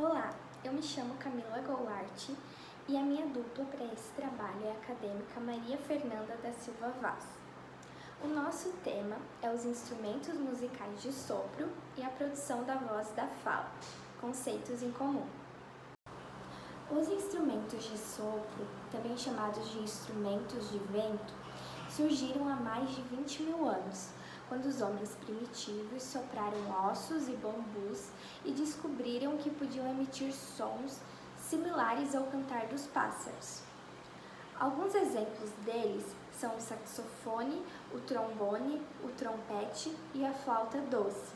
Olá, eu me chamo Camila Goulart e a minha dupla para esse trabalho é a acadêmica Maria Fernanda da Silva Vaz. O nosso tema é os instrumentos musicais de sopro e a produção da voz da fala, conceitos em comum. Os instrumentos de sopro, também chamados de instrumentos de vento, surgiram há mais de 20 mil anos, quando os homens primitivos sopraram ossos e bambus e descobriram que podiam emitir sons similares ao cantar dos pássaros. Alguns exemplos deles são o saxofone, o trombone, o trompete e a flauta doce,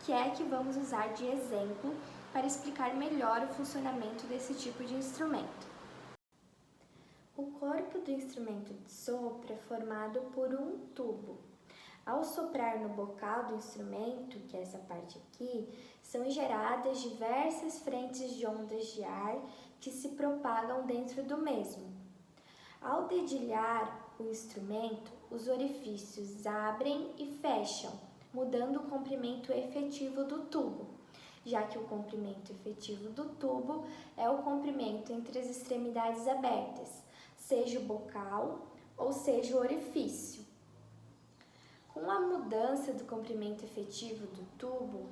que é a que vamos usar de exemplo para explicar melhor o funcionamento desse tipo de instrumento. O corpo do instrumento de sopro é formado por um tubo. Ao soprar no bocal do instrumento, que é essa parte aqui, são geradas diversas frentes de ondas de ar que se propagam dentro do mesmo. Ao dedilhar o instrumento, os orifícios abrem e fecham, mudando o comprimento efetivo do tubo, já que o comprimento efetivo do tubo é o comprimento entre as extremidades abertas, seja o bocal ou seja o orifício. Com a mudança do comprimento efetivo do tubo,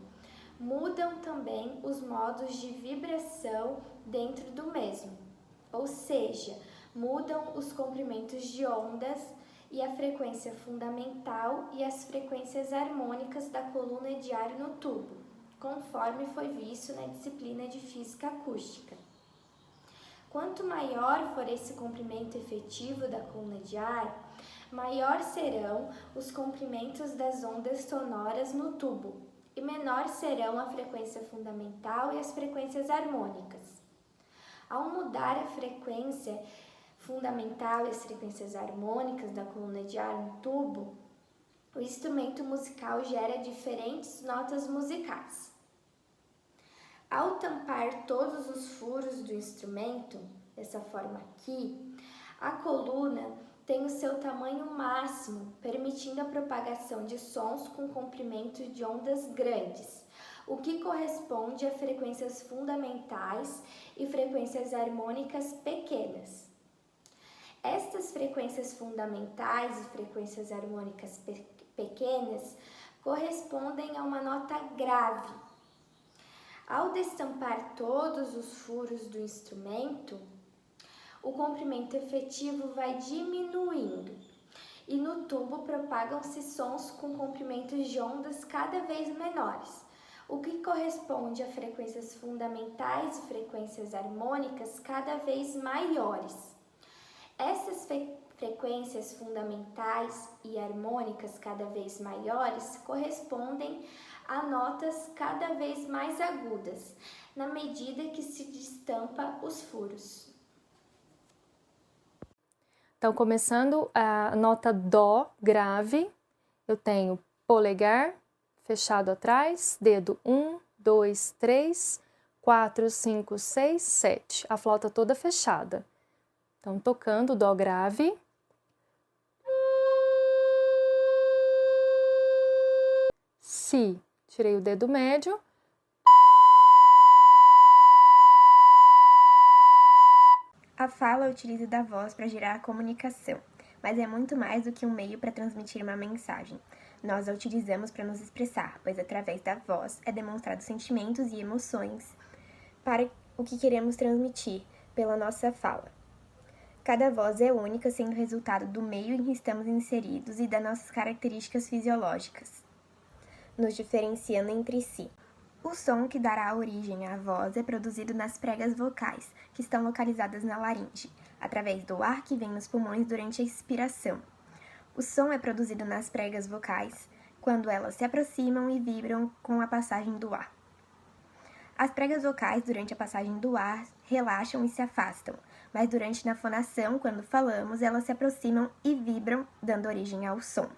mudam também os modos de vibração dentro do mesmo, ou seja, mudam os comprimentos de ondas e a frequência fundamental e as frequências harmônicas da coluna de ar no tubo, conforme foi visto na disciplina de Física Acústica. Quanto maior for esse comprimento efetivo da coluna de ar, maior serão os comprimentos das ondas sonoras no tubo e menor serão a frequência fundamental e as frequências harmônicas. Ao mudar a frequência fundamental e as frequências harmônicas da coluna de ar no tubo, o instrumento musical gera diferentes notas musicais. Ao tampar todos os furos do instrumento, dessa forma aqui, a coluna tem o seu tamanho máximo, permitindo a propagação de sons com comprimento de ondas grandes, o que corresponde a frequências fundamentais e frequências harmônicas pequenas. Estas frequências fundamentais e frequências harmônicas pequenas correspondem a uma nota grave. Ao destampar todos os furos do instrumento, o comprimento efetivo vai diminuindo e no tubo propagam-se sons com comprimentos de ondas cada vez menores, o que corresponde a frequências fundamentais e frequências harmônicas cada vez maiores. Essas frequências fundamentais e harmônicas cada vez maiores correspondem a notas cada vez mais agudas, na medida que se destampa os furos. Então, começando a nota Dó grave, eu tenho polegar fechado atrás, dedo 1, 2, 3, 4, 5, 6, 7. A flauta toda fechada. Então, tocando Dó grave. Si, tirei o dedo médio. A fala utiliza da voz para gerar a comunicação, mas é muito mais do que um meio para transmitir uma mensagem. Nós a utilizamos para nos expressar, pois através da voz é demonstrado sentimentos e emoções para o que queremos transmitir pela nossa fala. Cada voz é única, sendo resultado do meio em que estamos inseridos e das nossas características fisiológicas, nos diferenciando entre si. O som que dará origem à voz é produzido nas pregas vocais, que estão localizadas na laringe, através do ar que vem nos pulmões durante a expiração. O som é produzido nas pregas vocais quando elas se aproximam e vibram com a passagem do ar. As pregas vocais, durante a passagem do ar, relaxam e se afastam, mas durante a fonação, quando falamos, elas se aproximam e vibram, dando origem ao som.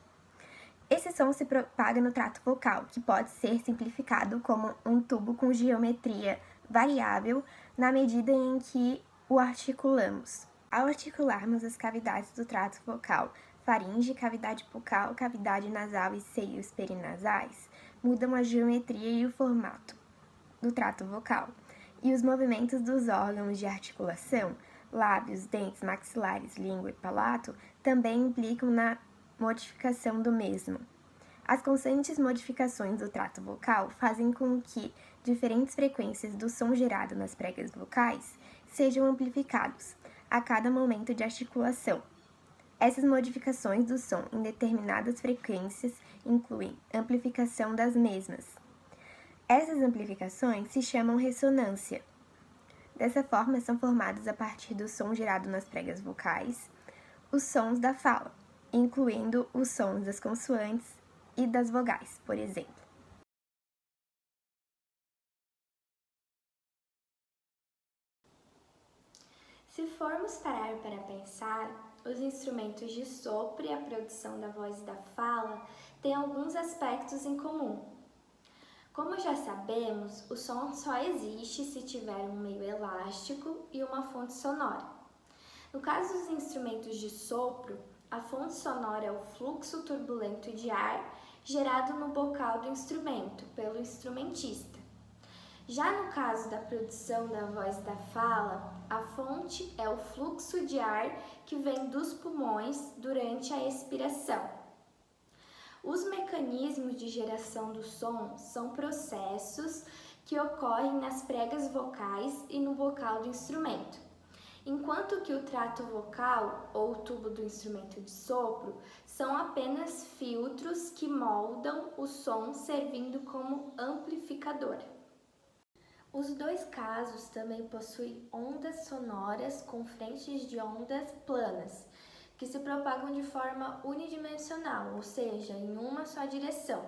Esse som se propaga no trato vocal, que pode ser simplificado como um tubo com geometria variável na medida em que o articulamos. Ao articularmos as cavidades do trato vocal, faringe, cavidade bucal, cavidade nasal e seios perinasais, mudam a geometria e o formato do trato vocal E os movimentos dos órgãos de articulação, lábios, dentes, maxilares, língua e palato, também implicam na modificação do mesmo. As constantes modificações do trato vocal fazem com que diferentes frequências do som gerado nas pregas vocais sejam amplificados a cada momento de articulação. Essas modificações do som em determinadas frequências incluem amplificação das mesmas. Essas amplificações se chamam ressonância. Dessa forma, são formados a partir do som gerado nas pregas vocais os sons da fala, incluindo os sons das consoantes e das vogais, por exemplo. Se formos parar para pensar, os instrumentos de sopro e a produção da voz e da fala têm alguns aspectos em comum. Como já sabemos, o som só existe se tiver um meio elástico e uma fonte sonora. No caso dos instrumentos de sopro, a fonte sonora é o fluxo turbulento de ar gerado no bocal do instrumento pelo instrumentista. Já no caso da produção da voz e da fala, a fonte é o fluxo de ar que vem dos pulmões durante a expiração. Os mecanismos de geração do som são processos que ocorrem nas pregas vocais e no bocal do instrumento, enquanto que o trato vocal ou o tubo do instrumento de sopro são apenas filtros que moldam o som servindo como amplificador. Os dois casos também possuem ondas sonoras com frentes de ondas planas, que se propagam de forma unidimensional, ou seja, em uma só direção,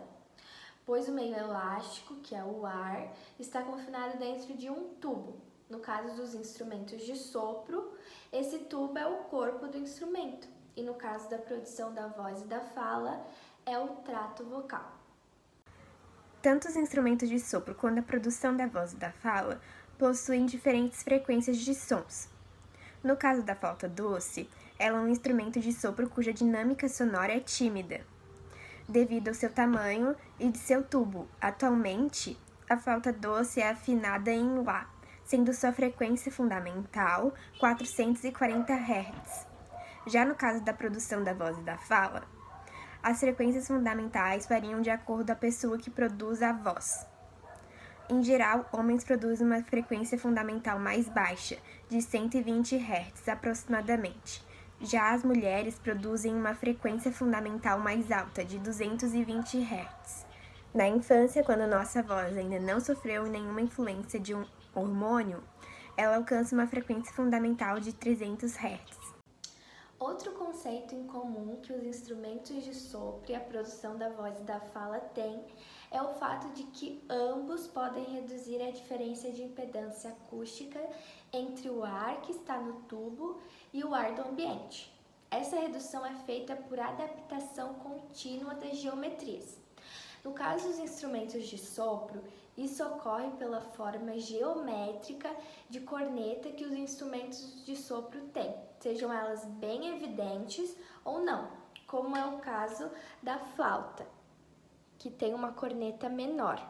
pois o meio elástico, que é o ar, está confinado dentro de um tubo. No caso dos instrumentos de sopro, esse tubo é o corpo do instrumento, e no caso da produção da voz e da fala, é o trato vocal. Tanto os instrumentos de sopro quanto a produção da voz e da fala possuem diferentes frequências de sons. No caso da flauta doce, ela é um instrumento de sopro cuja dinâmica sonora é tímida, devido ao seu tamanho e de seu tubo. Atualmente, a flauta doce é afinada em Lá, sendo sua frequência fundamental 440 Hz. Já no caso da produção da voz e da fala, as frequências fundamentais variam de acordo com a pessoa que produz a voz. Em geral, homens produzem uma frequência fundamental mais baixa, de 120 Hz aproximadamente. Já as mulheres produzem uma frequência fundamental mais alta, de 220 Hz. Na infância, quando nossa voz ainda não sofreu nenhuma influência de um hormônio, ela alcança uma frequência fundamental de 300 Hz. Outro conceito em comum que os instrumentos de sopro e a produção da voz e da fala têm é o fato de que ambos podem reduzir a diferença de impedância acústica entre o ar que está no tubo e o ar do ambiente. Essa redução é feita por adaptação contínua das geometrias. No caso dos instrumentos de sopro, isso ocorre pela forma geométrica de corneta que os instrumentos de sopro têm, sejam elas bem evidentes ou não, como é o caso da flauta, que tem uma corneta menor.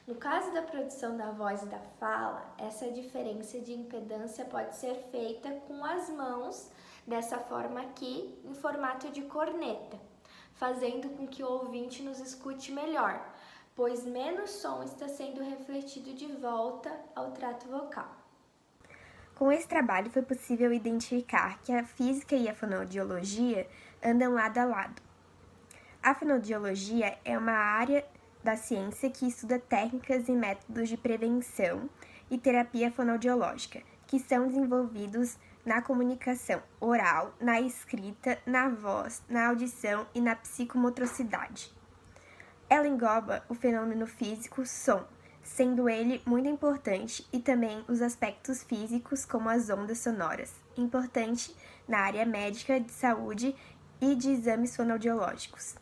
No caso da produção da voz e da fala, essa diferença de impedância pode ser feita com as mãos, dessa forma aqui, em formato de corneta, fazendo com que o ouvinte nos escute melhor, pois menos som está sendo refletido de volta ao trato vocal. Com esse trabalho foi possível identificar que a física e a fonoaudiologia andam lado a lado. A fonoaudiologia é uma área da ciência que estuda técnicas e métodos de prevenção e terapia fonoaudiológica, que são desenvolvidos na comunicação oral, na escrita, na voz, na audição e na psicomotricidade. Ela engloba o fenômeno físico som, sendo ele muito importante, e também os aspectos físicos como as ondas sonoras, importante na área médica de saúde e de exames fonoaudiológicos.